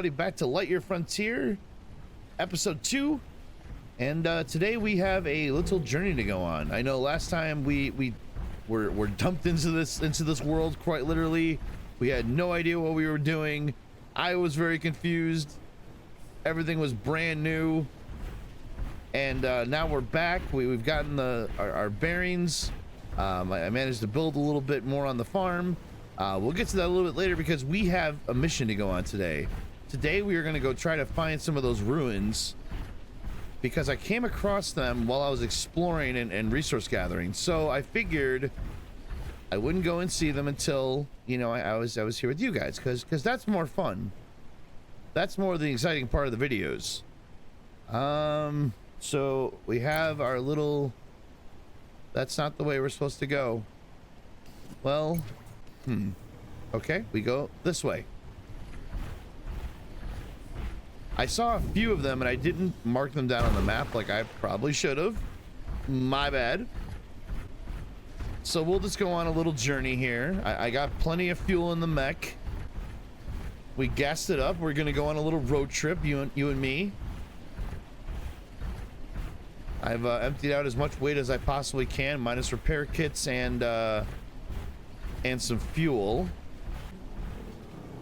everybody back to Lightyear Frontier, episode 2. And today we have a little journey to go on. I know last time we were dumped into this world, quite literally. We had no idea what we were doing. I was very confused. Everything was brand new. And now we're back. We've gotten our bearings. I managed to build a little bit more on the farm. We'll get to that a little bit later because we have a mission to go on today. Today we are going to go try to find some of those ruins because I came across them while I was exploring and resource gathering. So I figured I wouldn't go and see them until, you know, I was here with you guys because that's more fun. That's more the exciting part of the videos. So we have our little... That's not the way we're supposed to go. Well, okay, we go this way. I saw a few of them and I didn't mark them down on the map like I probably should have. My bad. So we'll just go on a little journey here. I got plenty of fuel in the mech. We gassed it up. We're gonna go on a little road trip, you and me. I've emptied out as much weight as I possibly can, minus repair kits and some fuel.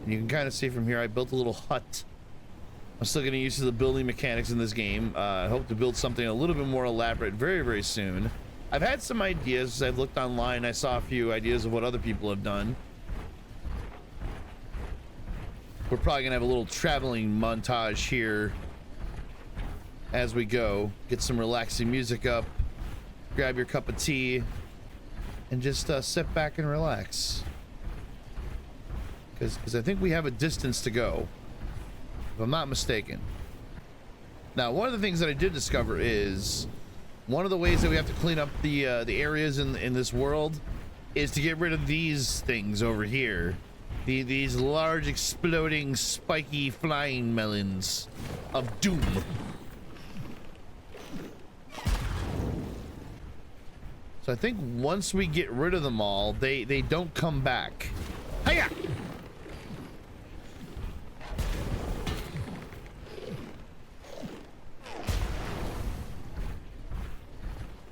And you can kind of see from here I built a little hut. I'm still getting used to the building mechanics in this game. I hope to build something a little bit more elaborate very soon. I've had some ideas as I've looked online. I saw a few ideas of what other people have done. We're probably gonna have a little traveling montage here as we go. Get some relaxing music up, grab your cup of tea, and just sit back and relax. Because I think we have a distance to go, if I'm not mistaken. Now, one of the things that I did discover is one of the ways that we have to clean up the areas in this world is to get rid of these things over here. These large, exploding, spiky, flying melons of doom. So I think once we get rid of them all, they don't come back. Hiya!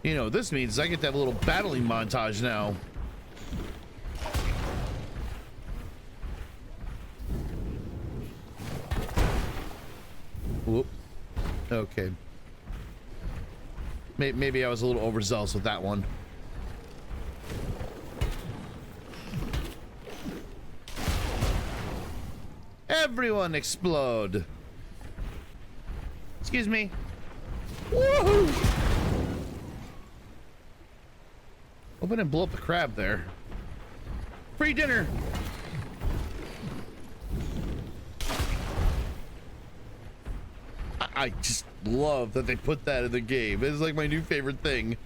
You know, this means I get to have a little battling montage now. Whoop. Okay. Maybe I was a little overzealous with that one. Everyone explode. Excuse me. Woohoo! Hope I didn't blow up the crab there. Free dinner. I just love that they put that in the game. It's like my new favorite thing.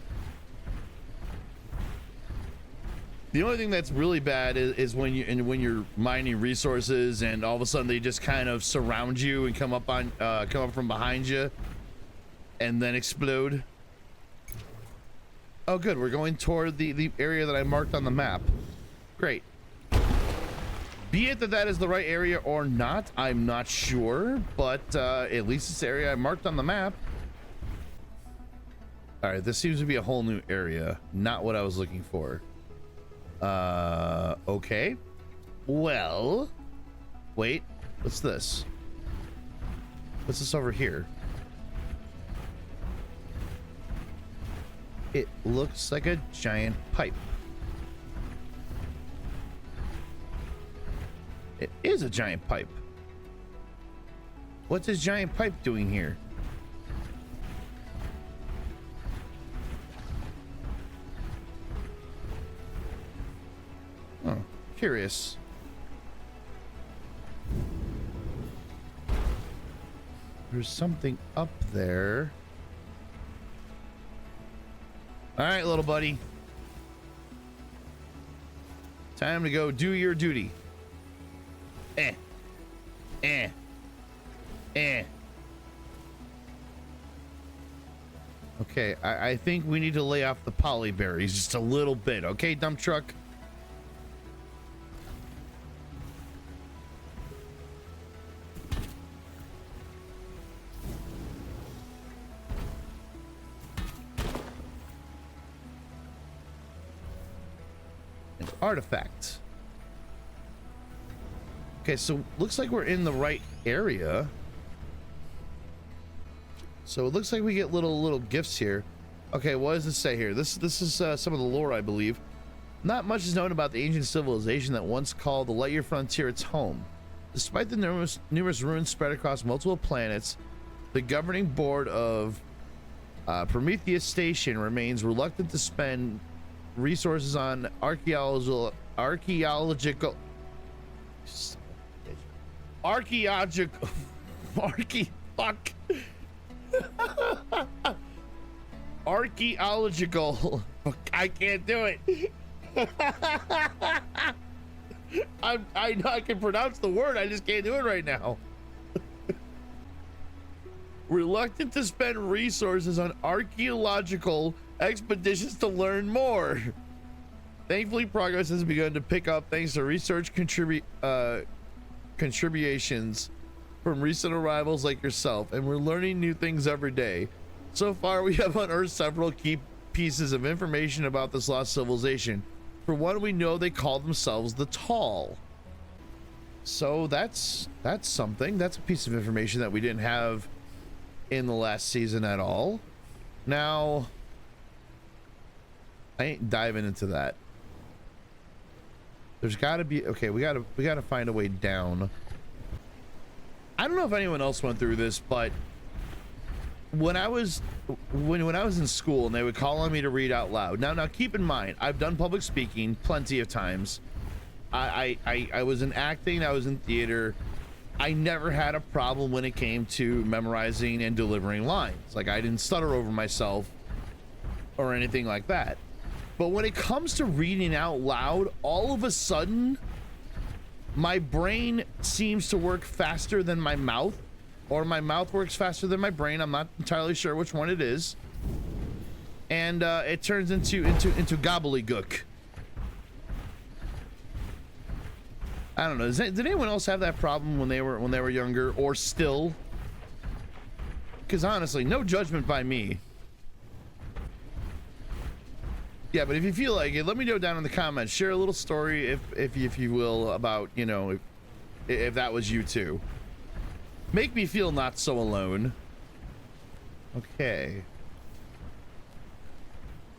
The only thing that's really bad is when you're mining resources and all of a sudden they just kind of surround you and come up from behind you and then explode. Oh good, we're going toward the area that I marked on the map. Great. Be it that is the right area or not, I'm not sure, but at least it's the area I marked on the map. All right, this seems to be a whole new area. Not what I was looking for. Okay. Well, wait, what's this? What's this over here? It looks like a giant pipe. It is a giant pipe. What's this giant pipe doing here? Oh, curious. There's something up there. All right, little buddy. Time to go do your duty. Okay, I think we need to lay off the poly berries just a little bit, okay, dump truck? artifact. Okay, so looks like we're in the right area. So it looks like we get little gifts here. Okay, what does it say here? This is some of the lore, I believe. Not much is known about the ancient civilization that once called the Lightyear frontier its home. Despite the numerous ruins spread across multiple planets, the governing board of Prometheus Station remains reluctant to spend resources on archaeological archaeological. I can't do it. I know I can pronounce the word, I just can't do it right now. Reluctant to spend resources on archaeological expeditions to learn more. Thankfully, progress has begun to pick up thanks to research contributions from recent arrivals like yourself, and we're learning new things every day. So far, we have unearthed several key pieces of information about this lost civilization. For one, we know they call themselves the Tall. So that's something. That's a piece of information that we didn't have in the last season at all. Now, I ain't diving into that. There's got to be, okay, we got to find a way down. I don't know if anyone else went through this, but when I was in school and they would call on me to read out loud. Now keep in mind, I've done public speaking plenty of times. I was in acting, I was in theater. I never had a problem when it came to memorizing and delivering lines. Like, I didn't stutter over myself or anything like that. But when it comes to reading out loud, all of a sudden my brain seems to work faster than my mouth, or my mouth works faster than my brain. I'm not entirely sure which one it is, and it turns into gobbledygook. I don't know. Did anyone else have that problem when they were younger, or still? Because honestly, no judgment by me. Yeah, but if you feel like it, let me know down in the comments. Share a little story, if you will, about, you know, if that was you too. Make me feel not so alone. Okay.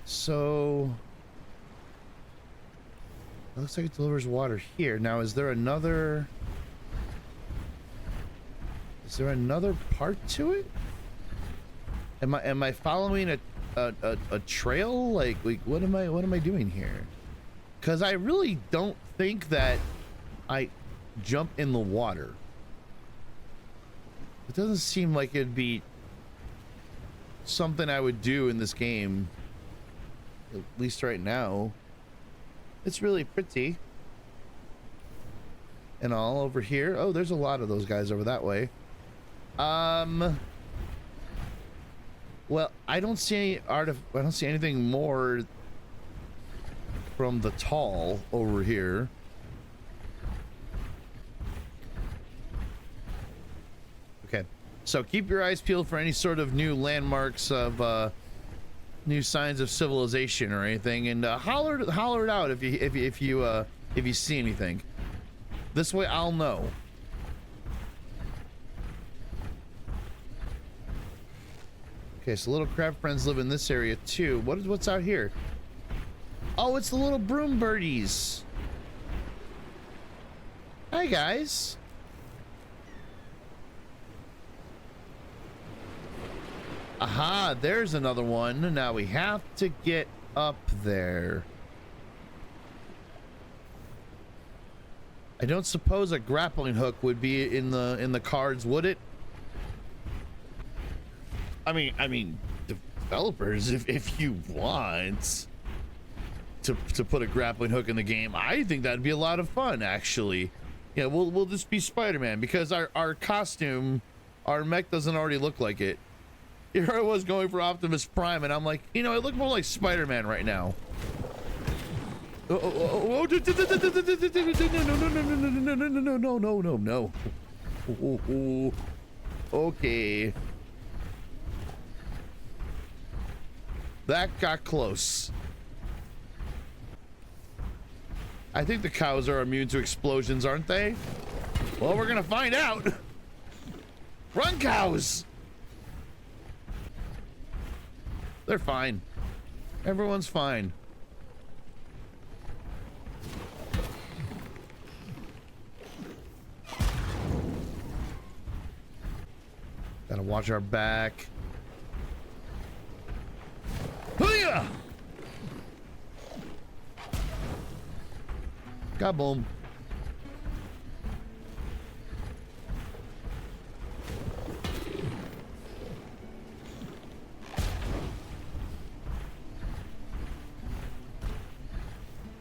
So it looks like it delivers water here. Now, is there another part to it? Am I following a trail? Like what am I doing here? Because I really don't think that I jump in the water. It doesn't seem like it'd be something I would do in this game, at least right now. It's really pretty and all over here. Oh, there's a lot of those guys over that way. Well, I don't see anything more from the Tall over here. Okay, so keep your eyes peeled for any sort of new landmarks of new signs of civilization or anything, and holler it out if you see anything. This way I'll know. Okay, so little crab friends live in this area too. What's out here? Oh, it's the little broom birdies. Hi guys. Aha, there's another one. Now we have to get up there. I don't suppose a grappling hook would be in the cards, would it? I mean, developers, if you want to put a grappling hook in the game, I think that'd be a lot of fun, actually. Yeah, we'll just be Spider-Man, because our costume, our mech doesn't already look like it. Here I was going for Optimus Prime, and I'm like, you know, I look more like Spider-Man right now. Oh, no. Okay. That got close. I think the cows are immune to explosions, aren't they? Well, we're gonna find out. Run, cows! They're fine. Everyone's fine. Gotta watch our back. Hoo-yah! Kaboom.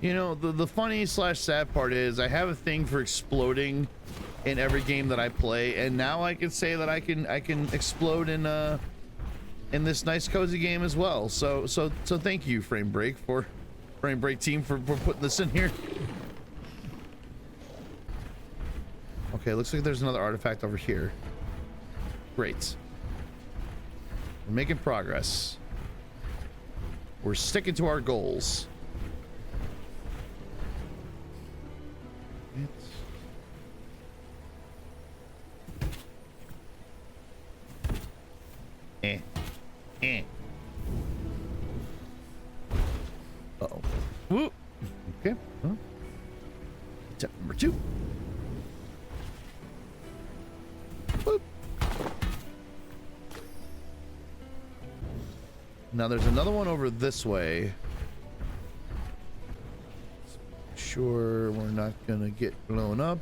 You know, the funny slash sad part is I have a thing for exploding in every game that I play, and now I can say that I can explode in this nice cozy game as well. So thank you, Frame Break team for putting this in here. Okay, looks like there's another artifact over here. Great. We're making progress. We're sticking to our goals. Uh-oh. Woo. Okay. Huh? Step number 2. Boop. Now there's another one over this way. Sure, we're not gonna get blown up.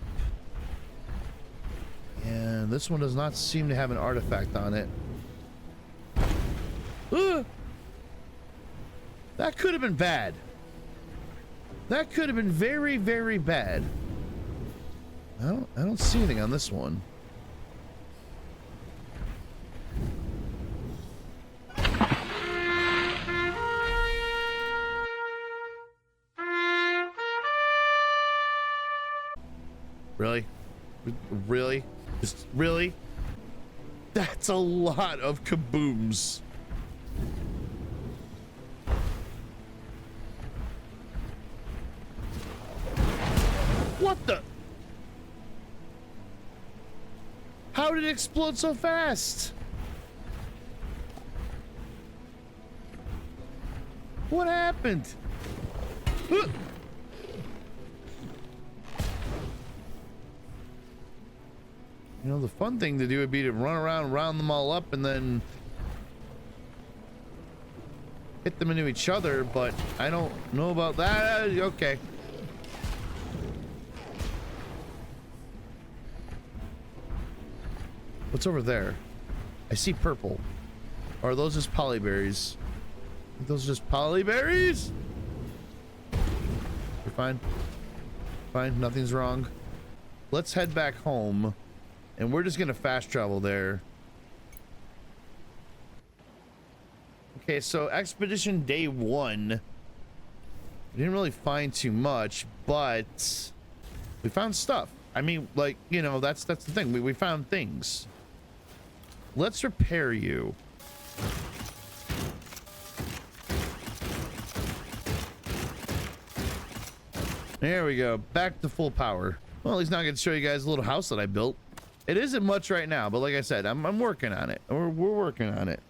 And this one does not seem to have an artifact on it. That could have been bad. That could have been very, very bad. I don't see anything on this one. Really? Really? Just really? That's a lot of kabooms. What the? How did it explode so fast? What happened? You know, the fun thing to do would be to run around, round them all up, and then hit them into each other, but I don't know about that. Okay. What's over there? I see purple. Or are those just polyberries? Are those just polyberries? You're fine. Fine, nothing's wrong. Let's head back home. And we're just gonna fast travel there. Okay, so expedition day 1. We didn't really find too much, but we found stuff. I mean, like, you know, that's the thing. We found things. Let's repair you. There we go. Back to full power. Well, at least now I can show you guys a little house that I built. It isn't much right now, but like I said, I'm working on it. We're working on it.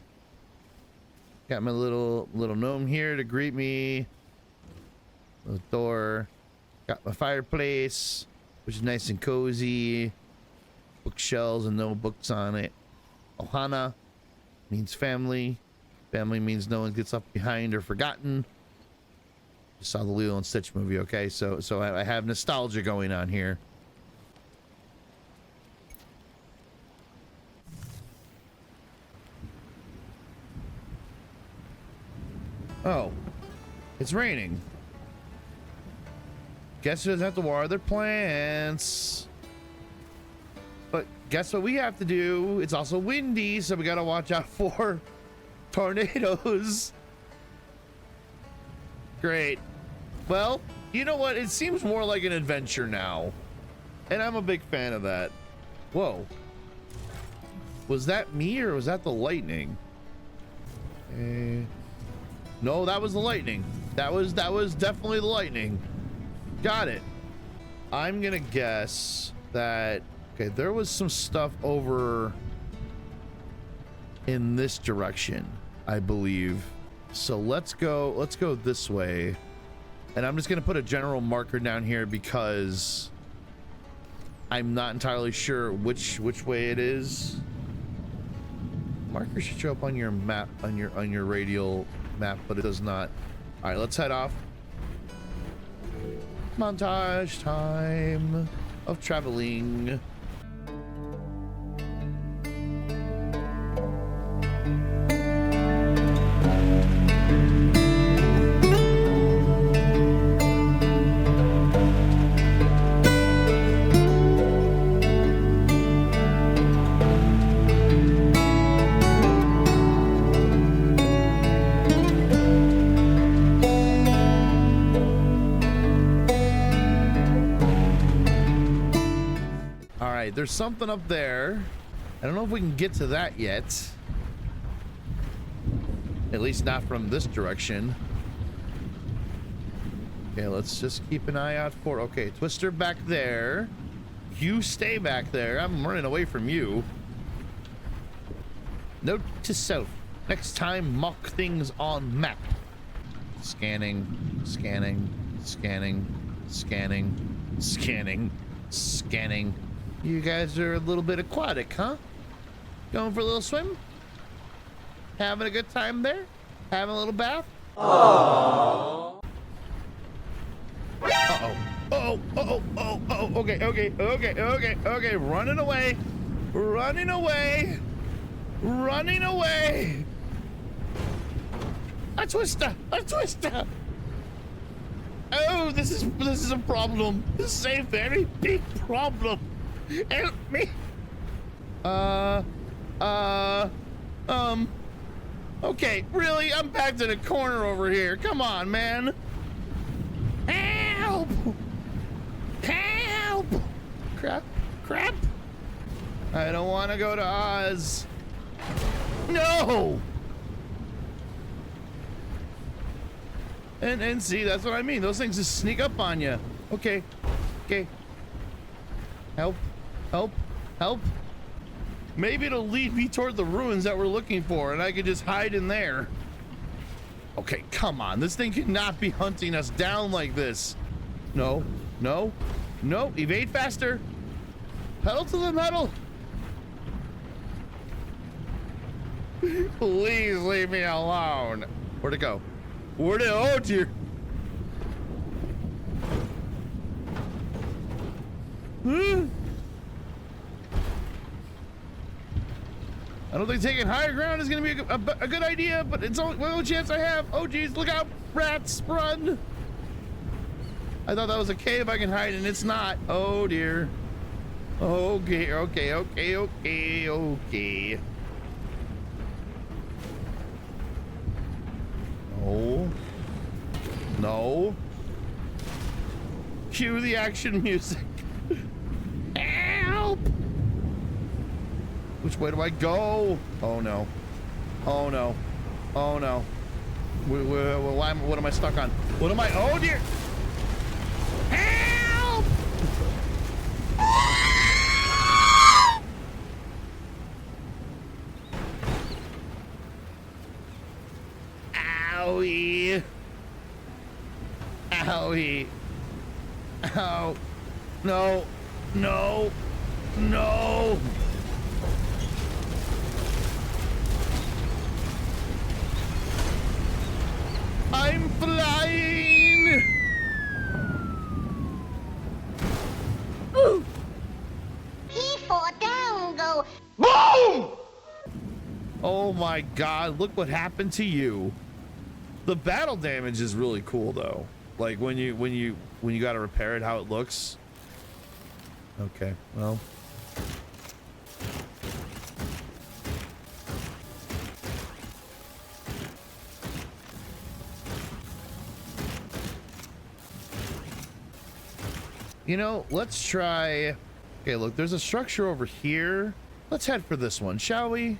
Got my little gnome here to greet me. Little door. Got my fireplace, which is nice and cozy. Bookshelves and no books on it. Ohana means family. Family means no one gets left behind or forgotten. Just saw the Lilo and Stitch movie, okay? So I have nostalgia going on here. Oh, it's raining. Guess who doesn't have to water their plants? But guess what we have to do? It's also windy, so we gotta watch out for tornadoes. Great. Well, you know what? It seems more like an adventure now. And I'm a big fan of that. Whoa. Was that me or was that the lightning? No, that was the lightning. That was definitely the lightning. Got it. I'm gonna guess that, okay, there was some stuff over in this direction, I believe. So let's go this way. And I'm just gonna put a general marker down here because I'm not entirely sure which way it is. Marker should show up on your map, on your radial map, but it does not. All right, let's head off. Montage time of traveling. There's something up there. I don't know if we can get to that yet. At least not from this direction. Okay, let's just keep an eye out for, okay, Twister back there. You stay back there. I'm running away from you. Note to self. Next time, mock things on map. Scanning, scanning, scanning, scanning, scanning, scanning. You guys are a little bit aquatic, huh? Going for a little swim? Having a good time there? Having a little bath? Aww. Uh-oh. Uh-oh. Uh-oh. Uh-oh. Uh-oh. Okay. Okay. Okay. Okay. Okay. Running away. Running away. Running away. A twister. A twister. Oh, this is a problem. This is a very big problem. Help me. Okay, really? I'm back to the corner over here. Come on, man. Help! Help! Crap. Crap. I don't want to go to Oz. No! And see, that's what I mean. Those things just sneak up on you. Okay. Okay. Help. Help. Help. Maybe it'll lead me toward the ruins that we're looking for and I could just hide in there. Okay, come on. This thing cannot be hunting us down like this. No. No. No. Evade faster. Pedal to the metal. Please leave me alone. Where'd it go? Where'd it? Oh dear. I don't think taking higher ground is going to be a good idea, but it's only one chance I have. Oh geez, look out, rats, run. I thought that was a cave I can hide and it's not. Oh dear. Okay, okay, okay, okay, okay. No. No. Cue the action music. Help! Which way do I go? Oh no. Oh no. Oh no. What am I stuck on? What am I? Oh dear! Help! Owie. Owie. Ow. No. No. No. I'm flying. Ooh. P for Dango. Boom! Oh my god, look what happened to you. The battle damage is really cool though. Like when you gotta repair it, how it looks. Okay, well. You know, let's try. Okay, look, there's a structure over here. Let's head for this one, shall we?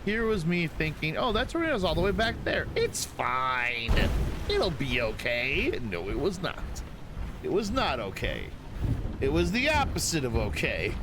Here was me thinking, oh, that tornado's all the way back there. It's fine. It'll be okay. No, it was not. It was not okay. It was the opposite of okay.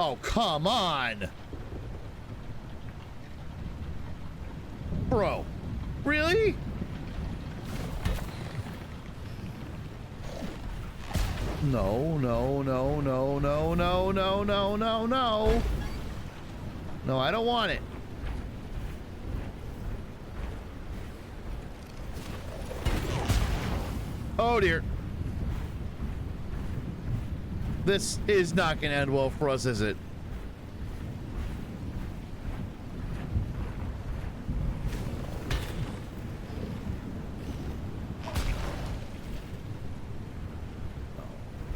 Oh, come on. Bro, really? No, no, no, no, no, no, no, no, no, no. No, I don't want it. Oh dear. This is not going to end well for us, is it?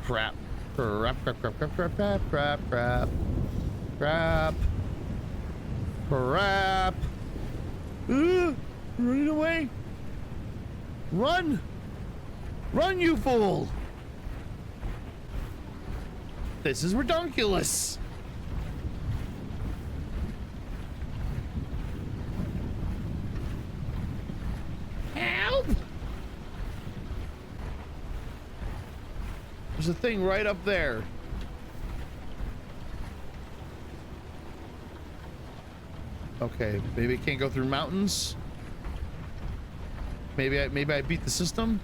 Crap. Crap, crap, crap, crap, crap, crap, crap, crap. Crap. Crap. Running away. Run. Run, you fool. This is redonkulous. Help! There's a thing right up there. Okay, maybe it can't go through mountains. Maybe I beat the system.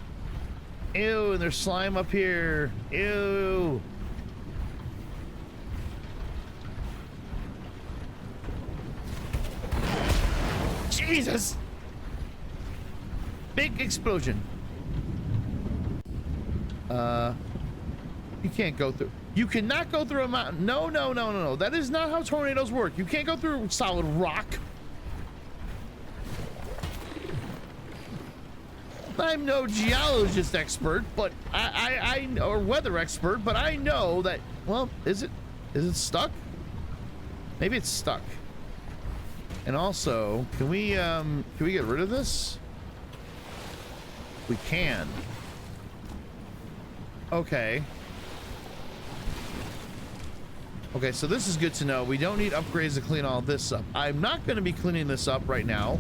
Ew, and there's slime up here. Ew. Jesus! Big explosion. You can't go through. You cannot go through a mountain. No, no, no, no, no. That is not how tornadoes work. You can't go through solid rock. I'm no geologist expert, but I or weather expert, but I know that. Well, is it stuck? Maybe it's stuck. And also, can we get rid of this? We can. Okay. Okay, so this is good to know. We don't need upgrades to clean all this up. I'm not going to be cleaning this up right now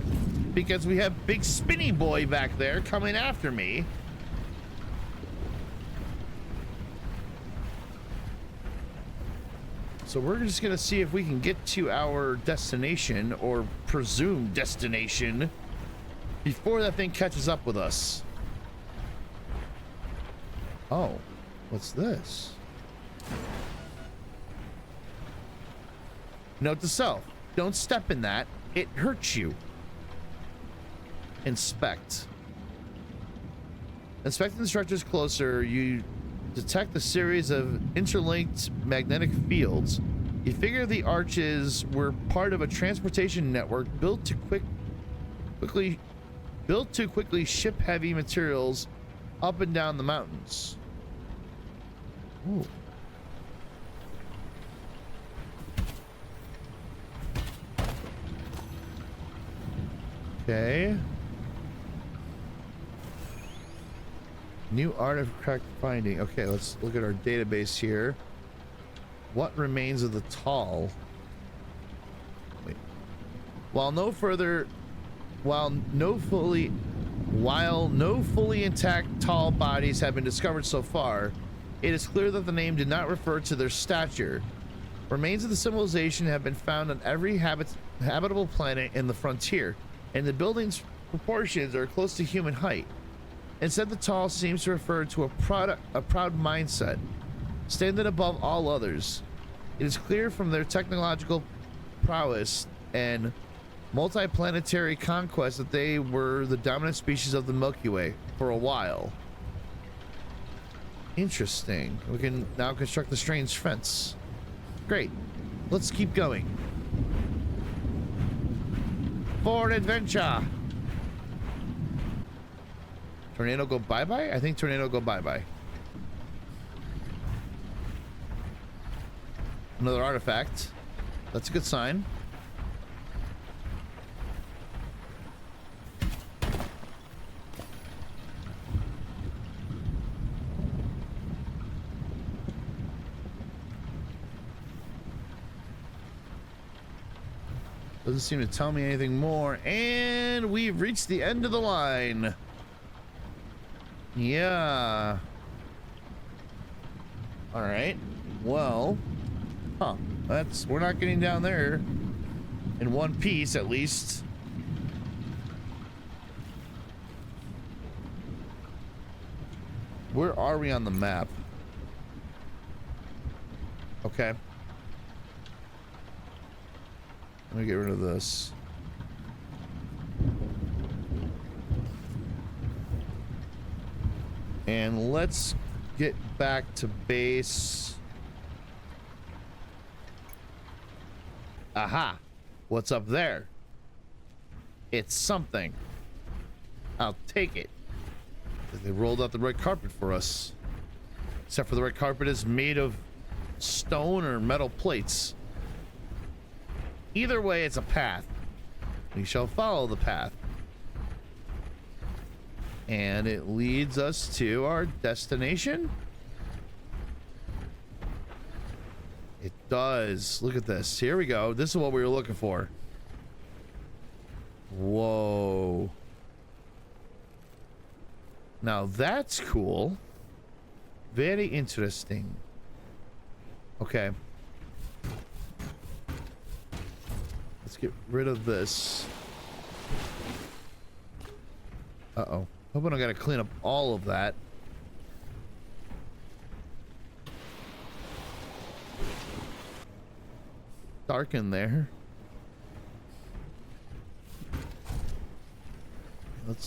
because we have big spinny boy back there coming after me. So we're just gonna see if we can get to our destination or presumed destination before that thing catches up with us. Oh, what's this? Note to self, don't step in that. It hurts you. Inspect. Inspecting the structures closer, you detect a series of interlinked magnetic fields. You figure the arches were part of a transportation network built to quickly ship heavy materials up and down the mountains. Ooh. Okay. New artifact finding. Okay, let's look at our database here. What remains of the tall? Wait. While no fully intact tall bodies have been discovered so far, it is clear that the name did not refer to their stature. Remains of the civilization have been found on every habitable planet in the frontier, and the building's proportions are close to human height. Instead, the tall seems to refer to a proud mindset, standing above all others. It is clear from their technological prowess and multi-planetary conquest that they were the dominant species of the Milky Way for a while. Interesting. We can now construct the strange fence. Great. Let's keep going. For adventure. Tornado go bye-bye? I think tornado go bye-bye. Another artifact. That's a good sign. Doesn't seem to tell me anything more, and we've reached the end of the line. Yeah. All right. Well, we're not getting down there in one piece, at least. Where are we on the map? Okay. Let me get rid of this. And let's get back to base. Aha! What's up there? It's something. I'll take it. They rolled out the red carpet for us. Except for the red carpet is made of stone or metal plates. Either way, it's a path. We shall follow the path. And it leads us to our destination. It does. Look at this. Here we go. This is what we were looking for. Whoa. Now that's cool. Very interesting. Okay. Let's get rid of this. Uh-oh. Hoping I gotta clean up all of that. Dark in there.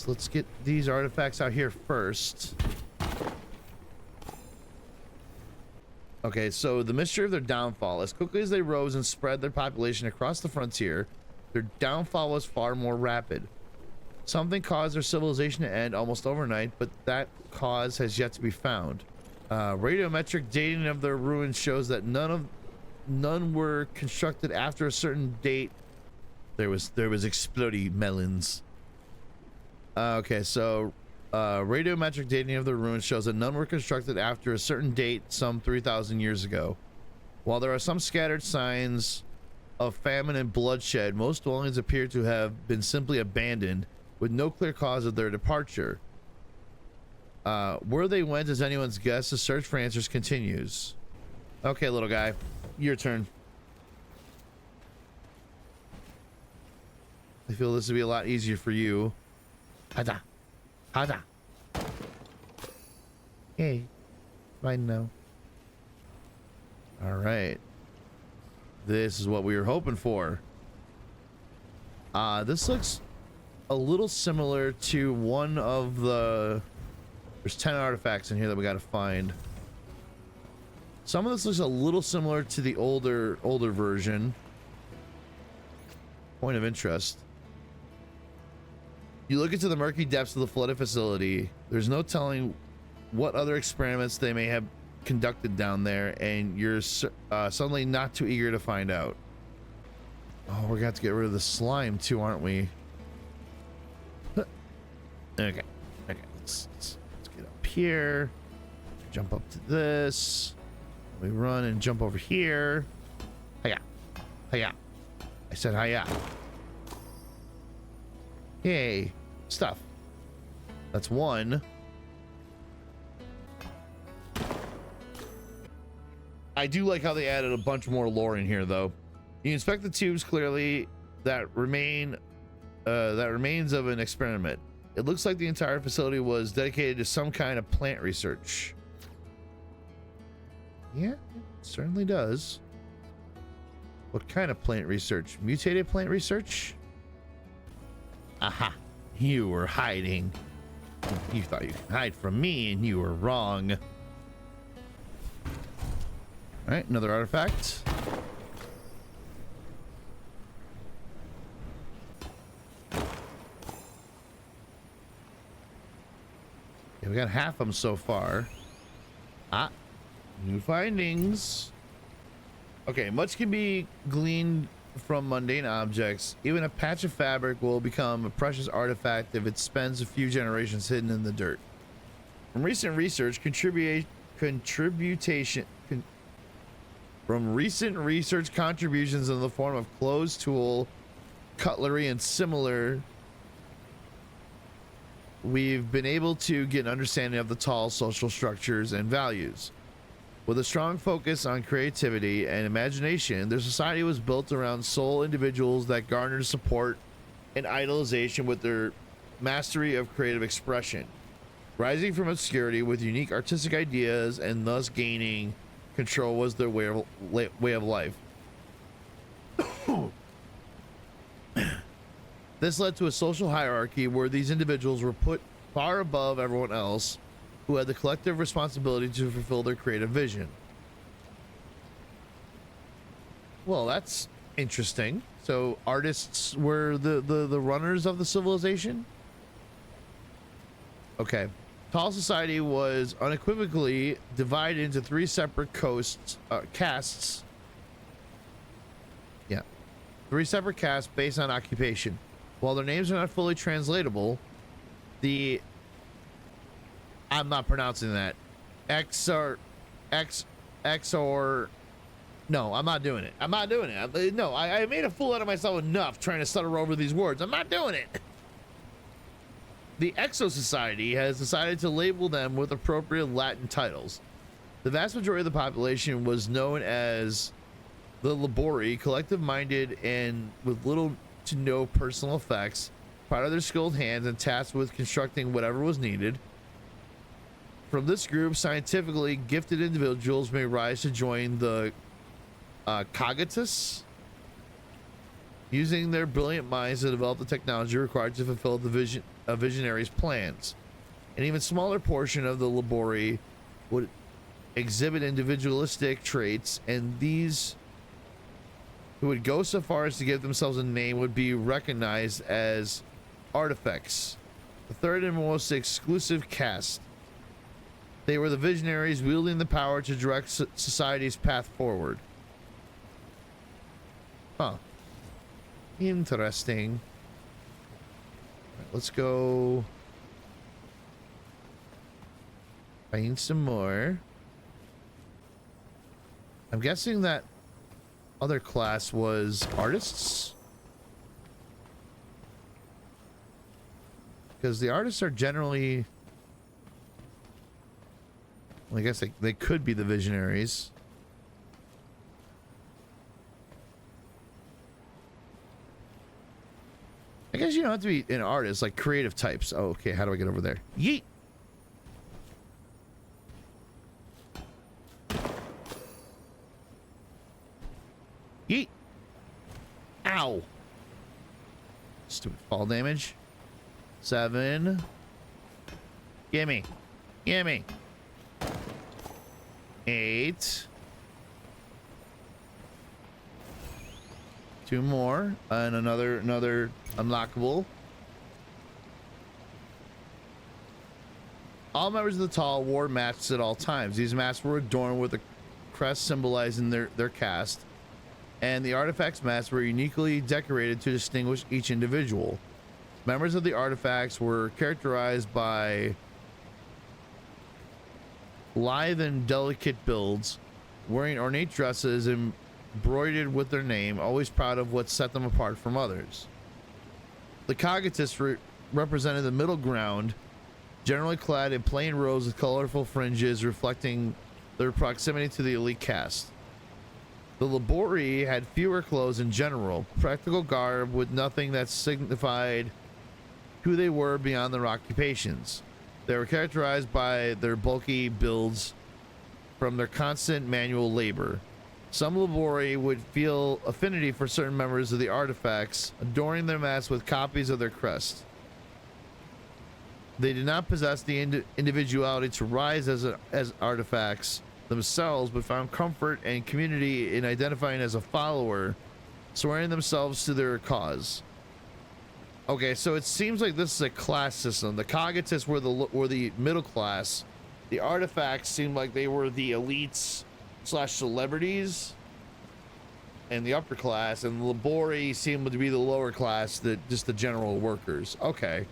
Let's get these artifacts out here first. Okay, so the mystery of their downfall. As quickly as they rose and spread their population across the frontier, their downfall was far more rapid. Something caused their civilization to end almost overnight, but that cause has yet to be found. Radiometric dating of their ruins shows that none were constructed after a certain date. There was explodey melons. Okay, so radiometric dating of the ruins shows that none were constructed after a certain date some 3,000 years ago. While there are some scattered signs of famine and bloodshed, most dwellings appear to have been simply abandoned with no clear cause of their departure. Where they went is anyone's guess. The search for answers continues. Okay, little guy, your turn. I feel this would be a lot easier for you. Hada. Hada. Hey. Fine now. Alright. This is what we were hoping for. This looks a little similar to one of the... There's 10 artifacts in here that we gotta find. Some of this looks a little similar to the older version. Point of interest. You look into the murky depths of the flooded facility. There's no telling what other experiments they may have conducted down there, and you're suddenly not too eager to find out. Oh, we're gonna have to get rid of the slime too, aren't we? Okay. Let's get up here. Jump up to this. We run and jump over here. Hiya. Hiya. I said hiya. Yay. Stuff. That's one. I do like how they added a bunch more lore in here, though. You inspect the tubes clearly that remains of an experiment. It looks like the entire facility was dedicated to some kind of plant research. Yeah, it certainly does. What kind of plant research? Mutated plant research? Aha! You were hiding. You thought you could hide from me, and you were wrong. All right, another artifact. Yeah, we got half of them so far. Ah, new findings. Okay, much can be gleaned from mundane objects. Even a patch of fabric will become a precious artifact if it spends a few generations hidden in the dirt. From recent research contributions in the form of clothes, tool, cutlery, and similar, we've been able to get an understanding of the tall social structures and values. With a strong focus on creativity and imagination, their society was built around sole individuals that garnered support and idolization with their mastery of creative expression, rising from obscurity with unique artistic ideas and thus gaining control was their way of life. This led to a social hierarchy where these individuals were put far above everyone else, who had the collective responsibility to fulfill their creative vision. Well, that's interesting. So artists were the runners of the civilization? Okay. Tall society was unequivocally divided into three separate castes. Yeah. Three separate castes based on occupation. While their names are not fully translatable, I'm not pronouncing that. No, I'm not doing it. I'm not doing it. No, I made a fool out of myself enough trying to stutter over these words. I'm not doing it. The Exo Society has decided to label them with appropriate Latin titles. The vast majority of the population was known as the Labori, collective-minded and with little to no personal effects, proud of their skilled hands and tasked with constructing whatever was needed. From this group, scientifically gifted individuals may rise to join the Cognitus, using their brilliant minds to develop the technology required to fulfill the visionaries' plans. An even smaller portion of the Labori would exhibit individualistic traits, and these who would go so far as to give themselves a name would be recognized as artifacts, the third and most exclusive caste. They were the visionaries wielding the power to direct society's path forward. Huh. Interesting. All right, let's go find some more. I'm guessing that other class was artists, because the artists are generally, well, I guess they could be the visionaries. I guess you don't have to be an artist, like creative types. Oh, okay. How do I get over there? Yeet. Yeet. Ow. Stupid fall damage. 7. Gimme. Gimme. 8. 2 more. And another unlockable. All members of the Tall wore masks at all times. These masks were adorned with a crest symbolizing their caste, and the artifacts masks were uniquely decorated to distinguish each individual. Members of the artifacts were characterized by lithe and delicate builds, wearing ornate dresses embroidered with their name, always proud of what set them apart from others. The Cognitus represented the middle ground, generally clad in plain robes with colorful fringes reflecting their proximity to the elite caste. The Labori had fewer clothes in general, practical garb with nothing that signified who they were beyond their occupations. They were characterized by their bulky builds from their constant manual labor. Some Labori would feel affinity for certain members of the artifacts, adorning their masks with copies of their crest. They did not possess the individuality to rise as artifacts themselves, but found comfort and community in identifying as a follower, swearing themselves to their cause. Okay, so it seems like this is a class system. The Cogitates were the middle class. The artifacts seemed like they were the elites / celebrities and the upper class, and the Labori seemed to be the lower class, just the general workers. Okay.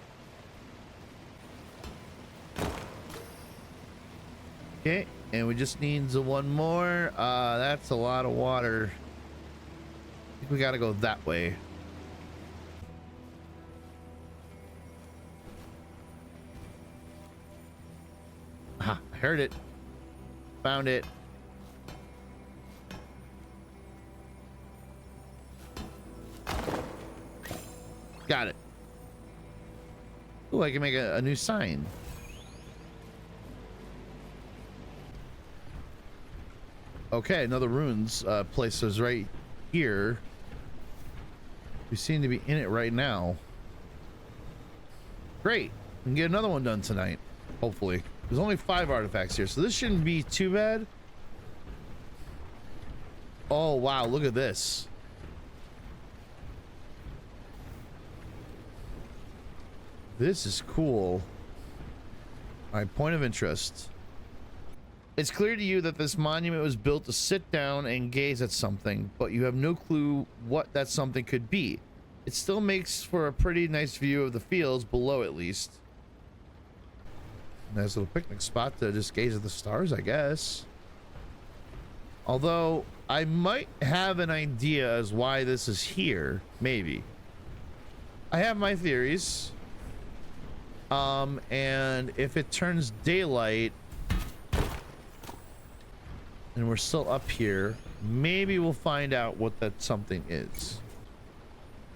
Okay, and we just need one more. That's a lot of water. I think we gotta go that way. Ah, I heard it. Found it. Got it. Ooh, I can make a new sign. Okay, another runes place is right here. We seem to be in it right now. Great. We can get another one done tonight, hopefully. There's only 5 artifacts here, so this shouldn't be too bad. Oh, wow, look at this. This is cool. All right, point of interest. It's clear to you that this monument was built to sit down and gaze at something, but you have no clue what that something could be. It still makes for a pretty nice view of the fields below, at least. Nice little picnic spot to just gaze at the stars, I guess. Although I might have an idea as why this is here, maybe. I have my theories. And if it turns daylight and we're still up here, maybe we'll find out what that something is.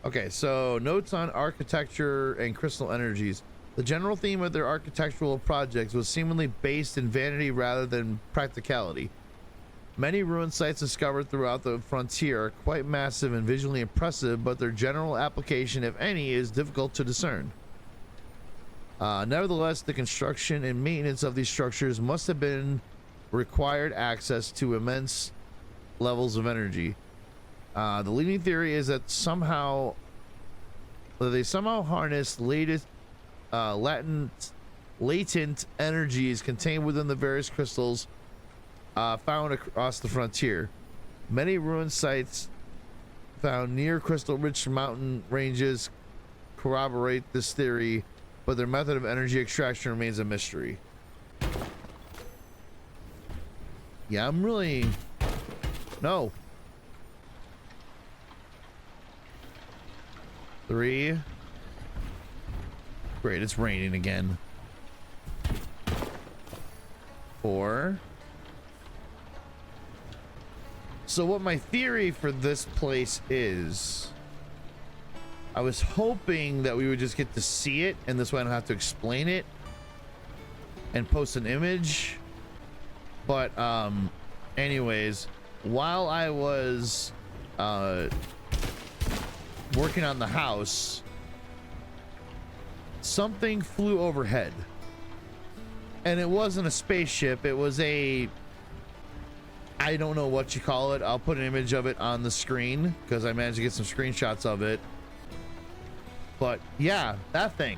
Okay, so notes on architecture and crystal energies. The general theme of their architectural projects was seemingly based in vanity rather than practicality. Many ruin sites discovered throughout the frontier are quite massive and visually impressive, but their general application, if any, is difficult to discern. Nevertheless, the construction and maintenance of these structures must have been required access to immense levels of energy. The leading theory is that they somehow harness latent energies contained within the various crystals found across the frontier. Many ruin sites found near crystal-rich mountain ranges corroborate this theory, but their method of energy extraction remains a mystery. Yeah, I'm really... No. 3. Great, it's raining again. 4. So what my theory for this place is, I was hoping that we would just get to see it, and this way I don't have to explain it and post an image. But anyways, while I was working on the house, something flew overhead, and it wasn't a spaceship. It was a, I don't know what you call it. I'll put an image of it on the screen because I managed to get some screenshots of it. But yeah, that thing.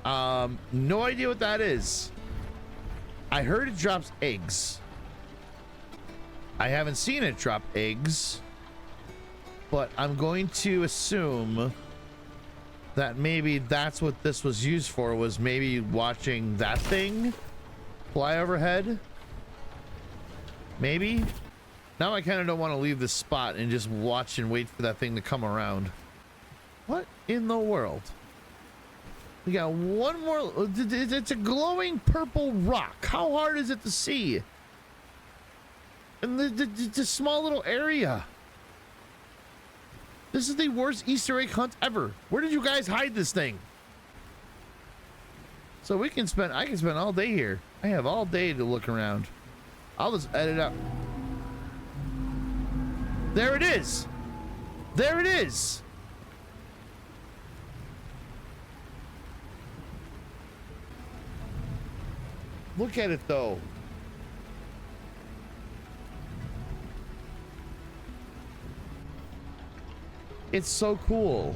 No idea what that is. I heard it drops eggs. I haven't seen it drop eggs, but I'm going to assume that maybe that's what this was used for, was maybe watching that thing fly overhead. Maybe. Now I kind of don't want to leave this spot and just watch and wait for that thing to come around. What in the world? We got one more. It's a glowing purple rock. How hard is it to see? And it's a small little area. This is the worst Easter egg hunt ever. Where did you guys hide this thing? So I can spend all day here. I have all day to look around. I'll just edit up. There it is. There it is. Look at it though. It's so cool.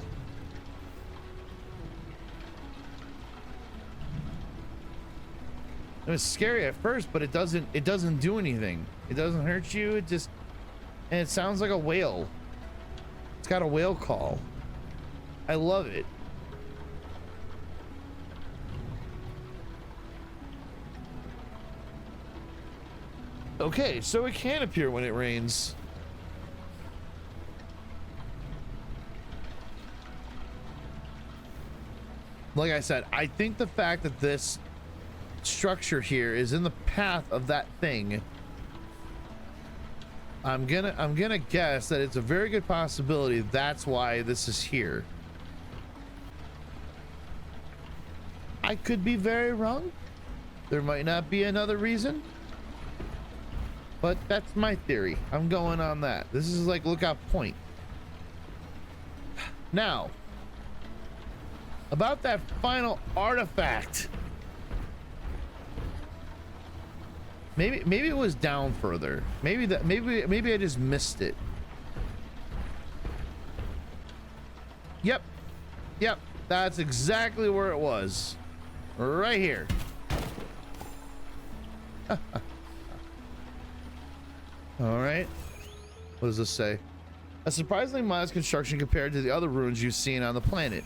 It was scary at first, but it doesn't do anything. It doesn't hurt you. It just, and it sounds like a whale. It's got a whale call. I love it. Okay, so it can appear when it rains. Like I said, I think the fact that this structure here is in the path of that thing, I'm gonna guess that it's a very good possibility that's why this is here. I could be very wrong. There might not be another reason, but that's my theory. I'm going on that. This is like Lookout Point. Now, about that final artifact. Maybe it was down further. Maybe I just missed it. Yep. That's exactly where it was. Right here. All right. What does this say? A surprisingly modest construction compared to the other ruins you've seen on the planet.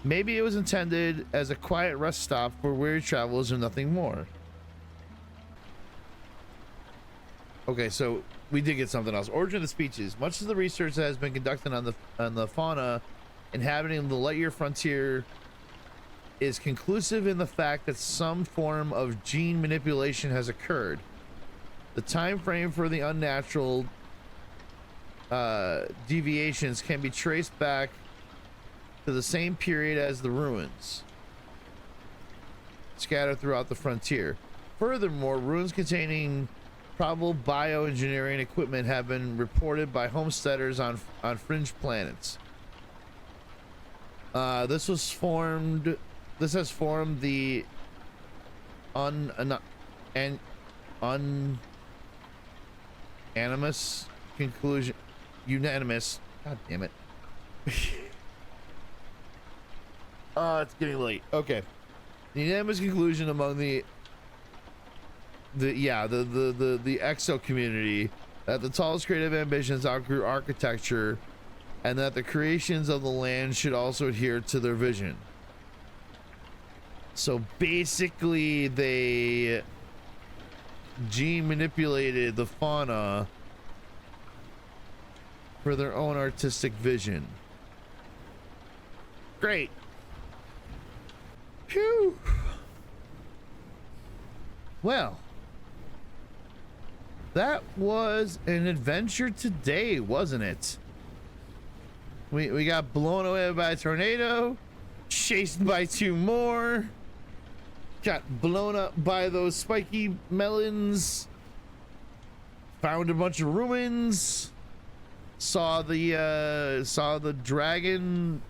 Maybe it was intended as a quiet rest stop for weary travelers and nothing more. Okay, so we did get something else. Origin of the species. Much of the research that has been conducted on the fauna inhabiting the Lightyear frontier is conclusive in the fact that some form of gene manipulation has occurred. The time frame for the unnatural deviations can be traced back to the same period as the ruins scattered throughout the frontier. Furthermore, ruins containing probable bioengineering equipment have been reported by homesteaders on fringe planets. This has formed the unanimous conclusion. Unanimous. God damn it. It's getting late. Okay. The unanimous conclusion among the exo community that the tallest creative ambitions outgrew architecture, and that the creations of the land should also adhere to their vision. So basically they gene manipulated the fauna for their own artistic vision. Great. Phew. Well, that was an adventure today, wasn't it? We got blown away by a tornado, chased by two more, got blown up by those spiky melons, found a bunch of ruins, saw the dragon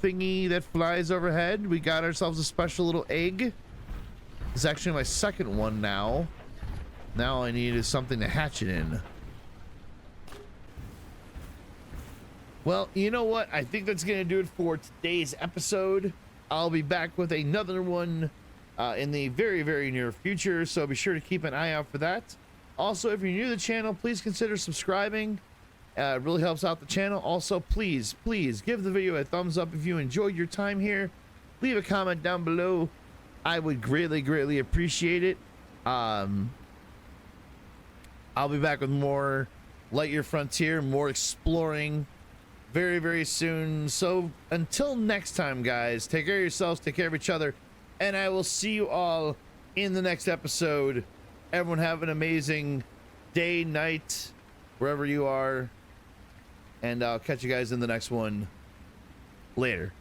thingy that flies overhead. We got ourselves a special little egg. It's actually my second one now. Now I need something to hatch it in. Well, you know what? I think that's gonna do it for today's episode. I'll be back with another one in the very, very near future, so be sure to keep an eye out for that. Also, if you're new to the channel, please consider subscribing. It really helps out the channel. Also, please give the video a thumbs up if you enjoyed your time here. Leave a comment down below. I would greatly appreciate it. I'll be back with more Lightyear Frontier, more exploring very, very soon. So until next time, guys, take care of yourselves, take care of each other, and I will see you all in the next episode. Everyone have an amazing day, night, wherever you are, and I'll catch you guys in the next one. Later.